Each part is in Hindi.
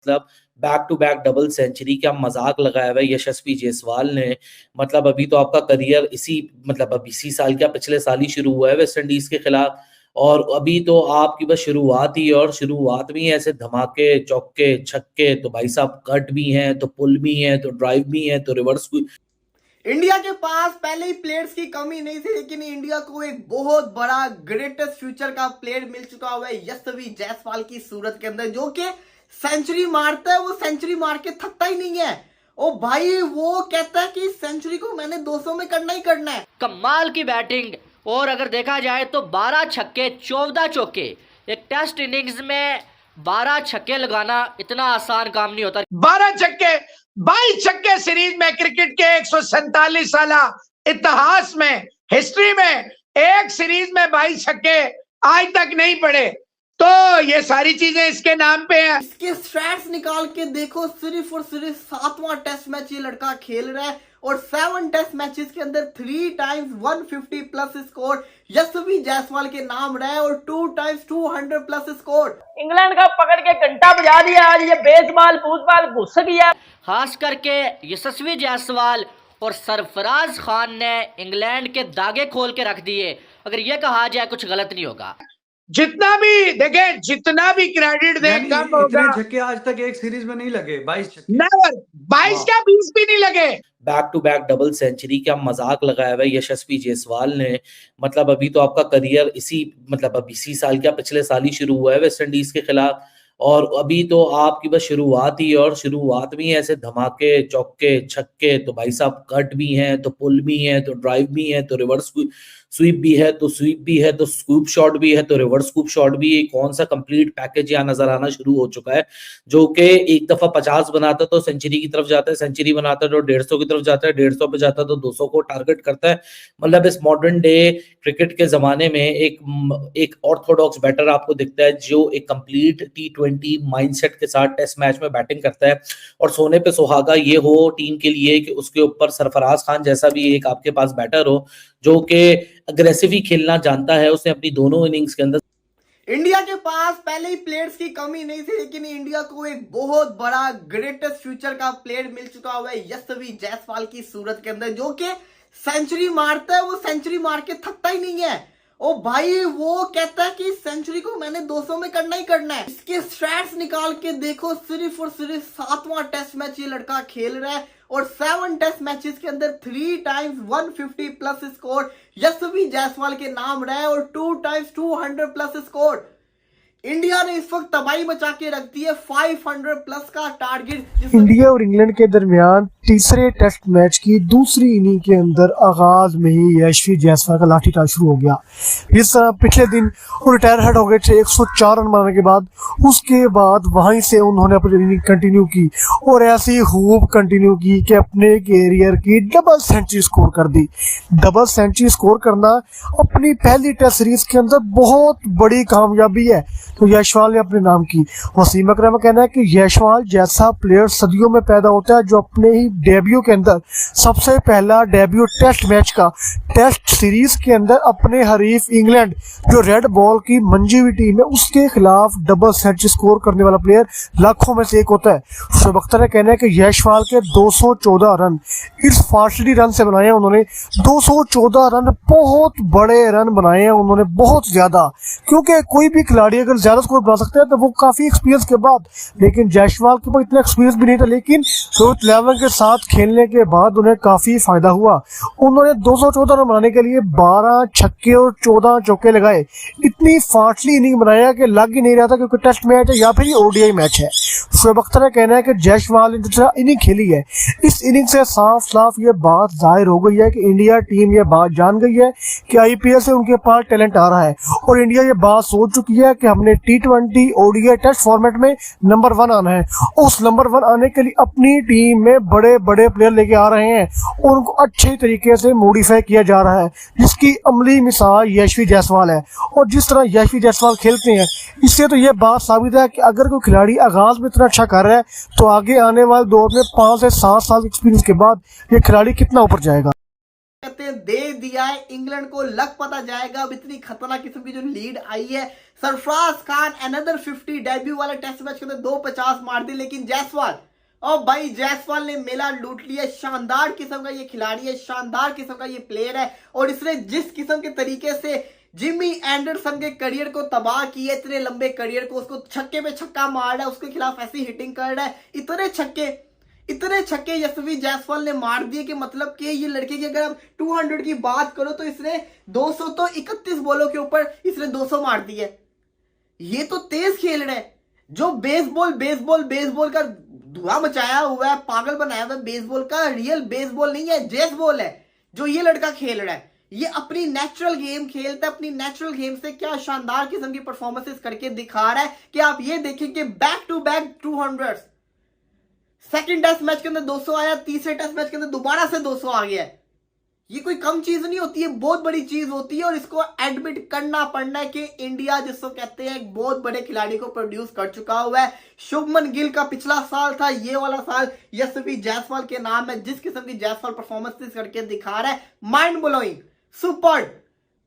मतलब back to back double century, क्या मजाक लगाया हुआ है यशस्वी जायसवाल ने। मतलब अभी तो आपका करियर अब इसी साल, क्या पिछले साल ही शुरू हुआ है वेस्ट इंडीज के खिलाफ। और अभी तो आपकी बस शुरुआत ही है, और शुरुआत में ही ऐसे धमाके चौके छक्के, तो भाई साहब कट भी हैं, तो पुल भी हैं, तो ड्राइव भी हैं, तो रिवर्स भी। इंडिया के पास पहले ही प्लेयर्स की कमी नहीं थी, लेकिन इंडिया को एक बहुत बड़ा ग्रेटेस्ट फ्यूचर का प्लेयर मिल चुका हुआ है यशस्वी जायसवाल की सूरत के अंदर, जो कि सेंचुरी मारता है। वो सेंचुरी मार के थकता ही नहीं है। ओ भाई, वो कहता है कि सेंचुरी को मैंने 200 में करना ही करना है। कमाल की बैटिंग। और अगर देखा जाए तो 12 छक्के 14 चौके, एक टेस्ट इनिंग्स में 12 छक्के लगाना इतना आसान काम नहीं होता। 12 छक्के 22 छक्के सीरीज में क्रिकेट के 147 साल इतिहास में, हिस्ट्री में एक सीरीज में 22 छक्के आज तक नहीं पड़े। तो ये सारी चीजें इसके नाम पे है। इसके स्टैट्स निकाल के देखो, सिर्फ और सिर्फ 7वां टेस्ट मैच ये लड़का खेल रहा है, और 7 टेस्ट मैचेस के अंदर 3 टाइम्स 150 प्लस स्कोर यशस्वी जायसवाल के नाम रहा है, और 2 टाइम्स 200 प्लस स्कोर। इंग्लैंड का पकड़ के घंटा बजा दिया। आज ये बेसबॉल फुटबॉल घुस गया। खास करके यशस्वी जायसवाल और सरफराज खान ने इंग्लैंड के दागे खोल के रख दिए। अगर ये कहा जाए कुछ गलत नहीं होगा। जितना भी देखे, जितना भी क्रेडिट दे कम होगा। इतने छक्के आज तक एक सीरीज में नहीं लगे, 22 छक्के। नेवर, 22 क्या 20 भी नहीं लगे। Back to back double century, क्या मजाक लगाया हुआ है यशस्वी जायसवाल ने। मतलब अभी तो आपका करियर अब इसी साल, क्या पिछले साल ही शुरू हुआ है वेस्ट इंडीज के खिलाफ। और अभी तो आपकी बस शुरुआत ही है, और शुरुआत में ही ऐसे धमाके चौके छक्के, तो भाई साहब कट भी हैं, तो पुल भी हैं, तो ड्राइव भी हैं, तो रिवर्स स्वीप भी है, तो स्वीप भी है, तो स्कूप शॉट भी है, तो रिवर्स स्कूप शॉट भी है। कौन सा कंप्लीट पैकेज यहाँ नजर आना शुरू हो चुका है, जो कि एक दफा 50 बनाता तो सेंचुरी की तरफ जाता है, सेंचुरी बनाता है तो 150 की तरफ जाता है, 150 पे जाता है तो 200 को टारगेट करता है। मतलब इस मॉडर्न डे क्रिकेट के जमाने में एक ऑर्थोडॉक्स बैटर आपको दिखता है, जो एक कंप्लीट T20 माइंडसेट के साथ टेस्ट मैच में बैटिंग करता है। और सोने पे सुहागा ये हो टीम के लिए कि उसके ऊपर सरफराज खान जैसा भी एक आपके पास बैटर हो, जो कि अग्रेसिव ही खेलना जानता है। उसने अपनी दोनों इनिंग्स के अंदर, इंडिया के पास पहले ही प्लेयर्स की कमी नहीं थी, लेकिन इंडिया को एक बहुत बड़ा ग्रेटेस्ट फ्यूचर का प्लेयर मिल चुका हुआ है यशस्वी जायसवाल की सूरत के अंदर, जो कि सेंचुरी मारता है। वो सेंचुरी मार के थकता ही नहीं है। ओ भाई, वो कहता है कि सेंचुरी को मैंने 200 में करना ही करना है। इसके स्टैट्स निकाल के देखो, सिर्फ और सिर्फ 7वां टेस्ट मैच ये लड़का खेल रहा है, और 7 टेस्ट मैचेस के अंदर 3 टाइम्स 150 प्लस स्कोर यशस्वी जायसवाल के नाम रहा है, और 2 टाइम्स 200 प्लस स्कोर। इंडिया ने इस वक्त तबाही मचा के रख दी है। 500 प्लस का टारगेट इंडिया और इंग्लैंड के दरमियान तीसरे टेस्ट मैच की दूसरी इनिंग के अंदर आगाज में ही यशस्वी जायसवाल का लाठीचार्ज शुरू हो गया। इस तरह पिछले दिन वो रिटायर हेड हो गए थे 104 रन बनाने के बाद। उसके बाद वहीं से उन्होंने अपनी इनिंग कंटिन्यू की, और ऐसी खूब कंटिन्यू की कि अपने कैरियर की डबल सेंचुरी स्कोर कर दी। डबल सेंचुरी स्कोर करना अपनी पहली टेस्ट सीरीज के अंदर बहुत बड़ी कामयाबी है, तो यशवाल ने अपने नाम की। वसीम अकरम का कहना है कि यशवाल जैसा प्लेयर सदियों में पैदा होता है, जो अपने ही डेब्यू के अंदर सबसे पहला डेब्यू टेस्ट मैच का टेस्ट सीरीज के अंदर अपने हरीफ इंग्लैंड, जो रेड बॉल की मंजी हुई टीम है, उसके खिलाफ डबल सेंचुरी स्कोर करने वाला प्लेयर लाखों में से एक होता है। शुभ अख्तर का कहना है कि यशवाल के 214 रन इस फासली रन से बनाए हैं उन्होंने। 214 रन बहुत बड़े रन बनाए हैं उन्होंने, बहुत ज्यादा, क्योंकि कोई भी खिलाड़ी अगर ज्यादा स्कोर बना सकते हैं तो वो काफी एक्सपीरियंस के बाद, लेकिन जायसवाल के पास इतना एक्सपीरियंस भी नहीं था, लेकिन रोहित लेवल के साथ खेलने के बाद उन्हें काफी फायदा हुआ। उन्होंने 214 रन बनाने के लिए 12 छक्के और 14 चौके लगाए। इतनी फाटली इनिंग बनाया कि लग ही नहीं रहा था क्योंकि टेस्ट मैच है या फिर ओडीआई मैच है। शुभ अख्तर का कहना है कि जायसवाल ने दूसरा इनिंग खेली है, इस इनिंग से साफ साफ ये बात जाहिर हो गई है कि इंडिया टीम ये बात जान गई है कि आईपीएल से उनके पास टैलेंट आ रहा है, और इंडिया ये बात सोच चुकी है कि हमने T20 ओडीआई टेस्ट फॉर्मेट में नंबर 1 आना है। उस नंबर 1 आने के लिए अपनी टीम में बड़े बड़े प्लेयर लेके आ रहे हैं, और उनको अच्छे तरीके से मॉडिफाई किया जा रहा है, जिसकी अमली मिसाल यशस्वी जायसवाल है। और जिस तरह यशस्वी जायसवाल खेलते हैं, इससे तो ये बात साबित है कि अगर कोई खिलाड़ी आगाज में इतना अच्छा कर रहा है तो आगे आने वाले दौर में 5 से 7 साल एक्सपीरियंस के बाद ये खिलाड़ी कितना ऊपर जाएगा। ने दे दिया है इंग्लैंड को। लग पता जाएगा अब इतनी खतरनाक किस्म की जो लीड आई है। सरफराज खान अनदर 50 डेब्यू वाले टेस्ट मैच के अंदर 250 मार दी, लेकिन जायसवाल और भाई जायसवाल ने मेला लूट लिया। शानदार किस्म का ये खिलाड़ी है, शानदार किस्म का ये प्लेयर है, और इसने जिस किस्म के तरीके से जिमी एंडरसन के करियर को तबाह किया, इतने लंबे करियर को, उसको छक्के पे छक्का मार रहा है, उसके खिलाफ ऐसी हिटिंग कर रहा है, इतने छक्के यशस्वी जायसवाल ने मार दिए कि मतलब कि ये लड़के की अगर आप 200 की बात करो तो इसने 200 तो 31 बॉलों के ऊपर इसने 200 मार दिए। ये तो तेज खेल रहा है। जो बेसबॉल का धुआं मचाया हुआ है, पागल बनाया हुआ है बेसबॉल का, रियल बेसबॉल नहीं है, जेसबॉल है जो ये लड़का खेल रहा है। ये अपनी नेचुरल गेम खेलता है, अपनी नेचुरल गेम से क्या शानदार किस्म की परफॉर्मेंसेस करके दिखा रहा है कि आप ये देखें कि back to back 200। Second test match के अंदर 200 आया, तीसरे टेस्ट मैच के अंदर दोबारा से 200 आ गया है। ये कोई कम चीज नहीं होती है, बहुत बड़ी चीज होती है, और इसको एडमिट करना पड़ना है कि इंडिया जिसको कहते हैं एक बहुत बड़े खिलाड़ी को प्रोड्यूस कर चुका हुआ है। शुभमन गिल का पिछला साल था, ये वाला साल यशस्वी जायसवाल के नाम है। जिस किस्म की जायसवाल परफॉर्मेंस करके दिखा रहा है, माइंड ब्लोइंग, सुपर।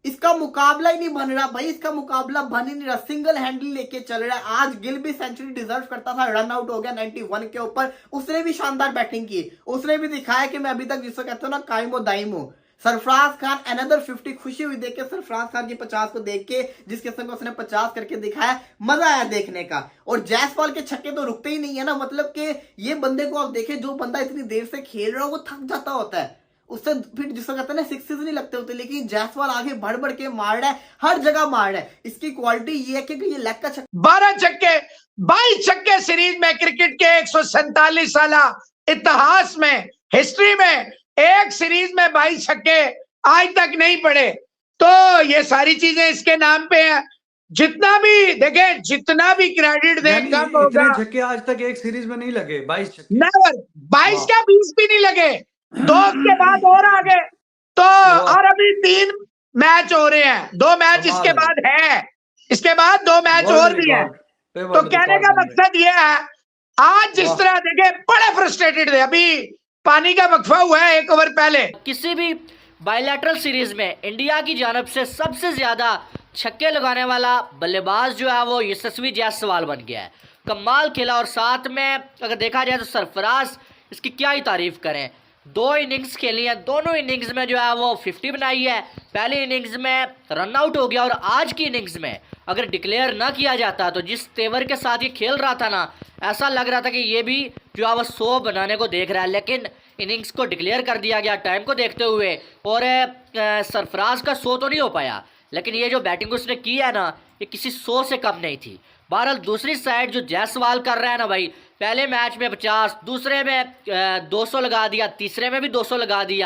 इसका मुकाबला ही नहीं बन रहा भाई, इसका मुकाबला बन ही नहीं रहा, सिंगल हैंडल लेके चल रहा है। आज गिल भी सेंचुरी डिजर्व करता था, रन आउट हो गया 91 के ऊपर। उसने भी शानदार बैटिंग की, उसने भी दिखाया कि मैं अभी तक जिसको कहते हो ना कायम दाइम हूं। सरफराज खान अनदर 50, खुशी हुई देख के सरफराज खान की 50 को देख के, जिस किस्म को उसने 50 करके दिखाया, मजा आया देखने का। और जायसवाल के छक्के तो रुकते ही नहीं है ना, मतलब कि ये बंदे को आप देखें, जो बंदा इतनी देर से खेल रहा हो वो थक जाता होता है, उससे फिर जिसको कहते हैं ना सिक्सेस नहीं लगते होते, लेकिन जायसवाल आगे बढ़ बढ़ के मार रहा है, हर जगह मार रहा है। इसकी क्वालिटी ये है कि ये लेग का 12 छक्के 22 छक्के सीरीज में क्रिकेट के 147 साल इतिहास में, हिस्ट्री में एक सीरीज में 22 छक्के आज तक नहीं पड़े। तो ये सारी चीजें इसके नाम पे है। जितना भी देखें, जितना भी क्रेडिट दे कम होगा। इतने छक्के आज तक एक सीरीज में नहीं लगे, 22 छक्के। नेवर, 22 क्या 20 भी नहीं लगे। 2 के बाद और आगे तो, और अभी 3 मैच हो रहे हैं, 2 मैच इसके बाद है, इसके बाद 2 मैच और भी है। तो कहने का मकसद ये है, आज जिस तरह देखे बड़े फ्रस्ट्रेटेड थे, अभी पानी का वक्फा हुआ है 1 ओवर पहले। किसी भी बायलैटरल सीरीज में इंडिया की जानब से सबसे ज्यादा छक्के लगाने वाला बल्लेबाज जो है वो यशस्वी जायसवाल बन गया है। कमाल खेला, और साथ में अगर देखा जाए तो सरफराज, इसकी क्या ही तारीफ करें। 2 इनिंग्स खेली है, दोनों इनिंग्स में जो है वो 50 बनाई है। पहली इनिंग्स में रन आउट हो गया, और आज की इनिंग्स में अगर डिक्लेयर ना किया जाता तो जिस तेवर के साथ ये खेल रहा था ना, ऐसा लग रहा था कि ये भी जो है वो 100 बनाने को देख रहा है, लेकिन इनिंग्स को डिक्लेयर कर दिया गया टाइम को देखते हुए, और सरफराज का 100 तो नहीं हो पाया, लेकिन ये जो बैटिंग उसने की है ना, ये किसी 100 से कम नहीं थी। बहरहाल दूसरी साइड जो जायसवाल कर रहा है ना भाई, पहले मैच में 50, दूसरे में 200 लगा दिया, तीसरे में भी 200 लगा दिया।